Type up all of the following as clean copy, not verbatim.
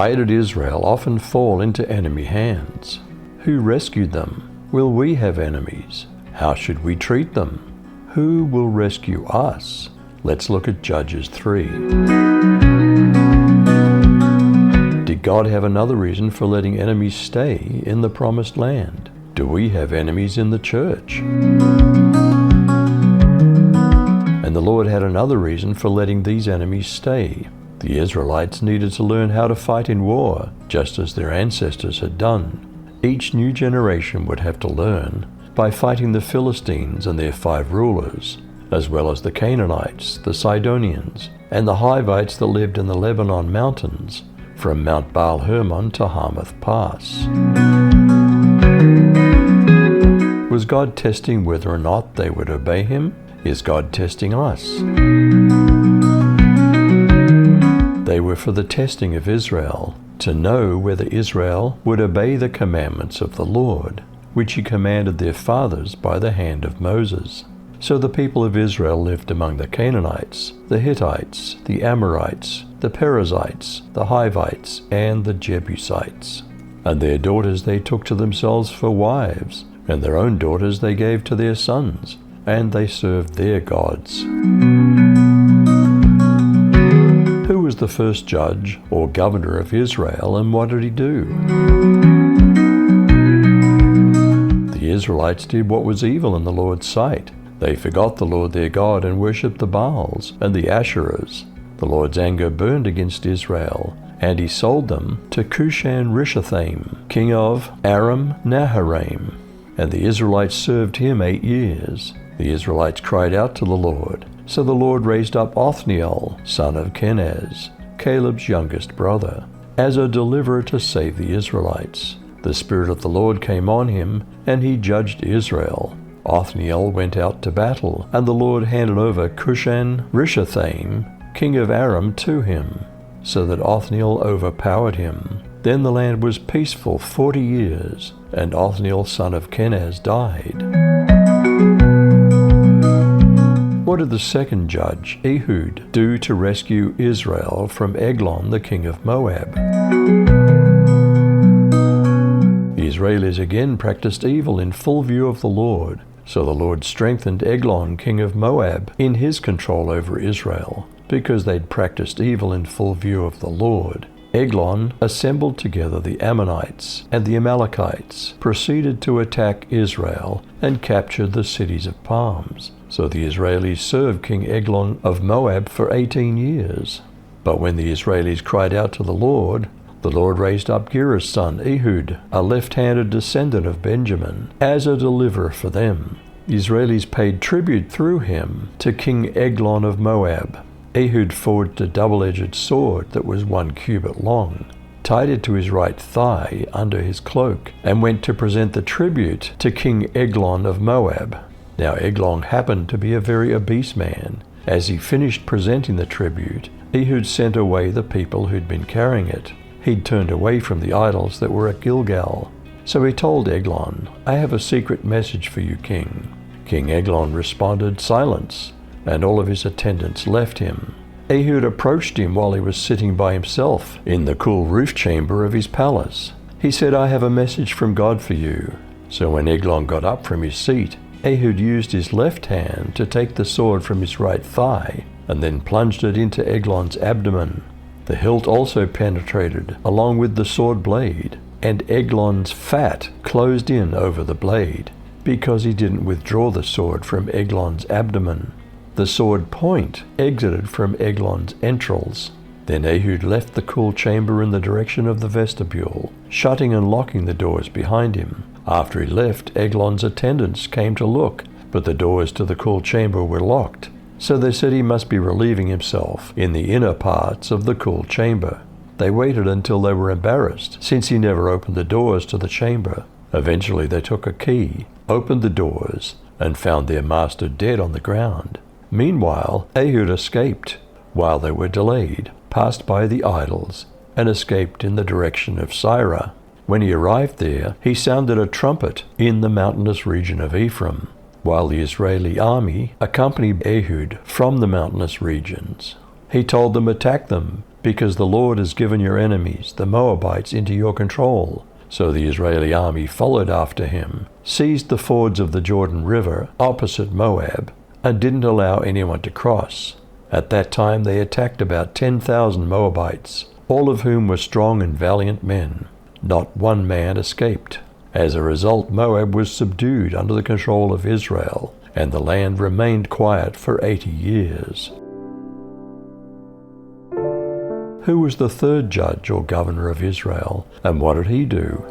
Why did Israel often fall into enemy hands? Who rescued them? Will we have enemies? How should we treat them? Who will rescue us? Let's look at Judges 3. Did God have another reason for letting enemies stay in the promised land? Do we have enemies in the church? And the Lord had another reason for letting these enemies stay. The Israelites needed to learn how to fight in war, just as their ancestors had done. Each new generation would have to learn by fighting the Philistines and their 5 rulers, as well as the Canaanites, the Sidonians, and the Hivites that lived in the Lebanon mountains, from Mount Baal Hermon to Hamath Pass. Was God testing whether or not they would obey Him? Is God testing us? They were for the testing of Israel, to know whether Israel would obey the commandments of the Lord, which He commanded their fathers by the hand of Moses. So the people of Israel lived among the Canaanites, the Hittites, the Amorites, the Perizzites, the Hivites, and the Jebusites. And their daughters they took to themselves for wives, and their own daughters they gave to their sons, and they served their gods. Who was the first judge or governor of Israel, and what did he do? The Israelites did what was evil in the Lord's sight. They forgot the Lord their God and worshipped the Baals and the Asherahs. The Lord's anger burned against Israel, and He sold them to Cushan-Rishathaim, king of Aram-Naharaim. And the Israelites served him 8 years. The Israelites cried out to the Lord. So the Lord raised up Othniel, son of Kenaz, Caleb's youngest brother, as a deliverer to save the Israelites. The Spirit of the Lord came on him, and he judged Israel. Othniel went out to battle, and the Lord handed over Cushan-Rishathaim, king of Aram, to him, so that Othniel overpowered him. Then the land was peaceful 40 years, and Othniel son of Kenaz died. What did the second judge, Ehud, do to rescue Israel from Eglon, the king of Moab? The Israelis again practiced evil in full view of the Lord, so the Lord strengthened Eglon, king of Moab, in his control over Israel, because they'd practiced evil in full view of the Lord. Eglon assembled together the Ammonites and the Amalekites, proceeded to attack Israel, and captured the cities of palms. So the Israelis served King Eglon of Moab for 18 years. But when the Israelis cried out to the Lord raised up Gera's son Ehud, a left-handed descendant of Benjamin, as a deliverer for them. The Israelis paid tribute through him to King Eglon of Moab. Ehud forged a double-edged sword that was 1 cubit long, tied it to his right thigh under his cloak, and went to present the tribute to King Eglon of Moab. Now Eglon happened to be a very obese man. As he finished presenting the tribute, Ehud sent away the people who'd been carrying it. He'd turned away from the idols that were at Gilgal. So he told Eglon, "I have a secret message for you, king." King Eglon responded, "Silence," and all of his attendants left him. Ehud approached him while he was sitting by himself in the cool roof chamber of his palace. He said, "I have a message from God for you." So when Eglon got up from his seat, Ehud used his left hand to take the sword from his right thigh, and then plunged it into Eglon's abdomen. The hilt also penetrated along with the sword blade, and Eglon's fat closed in over the blade, because he didn't withdraw the sword from Eglon's abdomen. The sword point exited from Eglon's entrails. Then Ehud left the cool chamber in the direction of the vestibule, shutting and locking the doors behind him. After he left, Eglon's attendants came to look, but the doors to the cool chamber were locked. So they said he must be relieving himself in the inner parts of the cool chamber. They waited until they were embarrassed, since he never opened the doors to the chamber. Eventually they took a key, opened the doors, and found their master dead on the ground. Meanwhile, Ehud escaped, while they were delayed, passed by the idols, and escaped in the direction of Sirah. When he arrived there, he sounded a trumpet in the mountainous region of Ephraim, while the Israeli army accompanied Ehud from the mountainous regions. He told them, "Attack them, because the Lord has given your enemies, the Moabites, into your control." So the Israeli army followed after him, seized the fords of the Jordan River opposite Moab, and didn't allow anyone to cross. At that time they attacked about 10,000 Moabites, all of whom were strong and valiant men. Not one man escaped. As a result, Moab was subdued under the control of Israel, and the land remained quiet for 80 years. Who was the third judge or governor of Israel, and what did he do?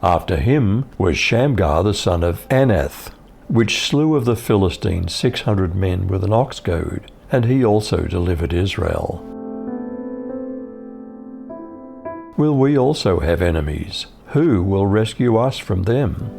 After him was Shamgar the son of Anath, which slew of the Philistines 600 men with an ox goad, and he also delivered Israel. Will we also have enemies? Who will rescue us from them?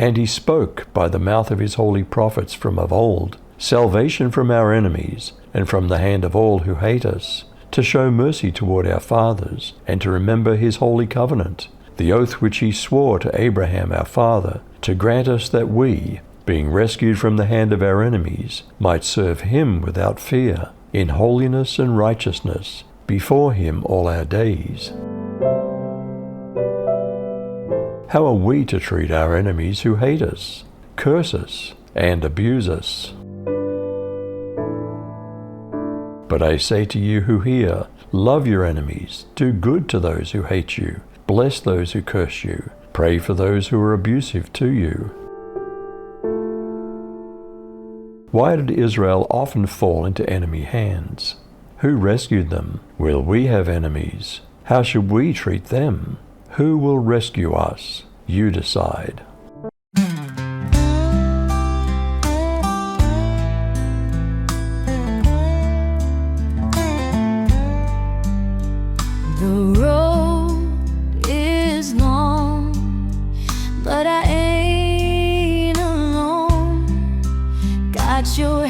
And he spoke by the mouth of his holy prophets from of old, salvation from our enemies, and from the hand of all who hate us, to show mercy toward our fathers, and to remember his holy covenant, the oath which he swore to Abraham our father, to grant us that we, being rescued from the hand of our enemies, might serve him without fear, in holiness and righteousness, before him all our days. How are we to treat our enemies who hate us, curse us, and abuse us? But I say to you who hear, love your enemies, do good to those who hate you, bless those who curse you, pray for those who are abusive to you. Why did Israel often fall into enemy hands? Who rescued them? Will we have enemies? How should we treat them? Who will rescue us? You decide. The road is long, but I ain't alone. Got your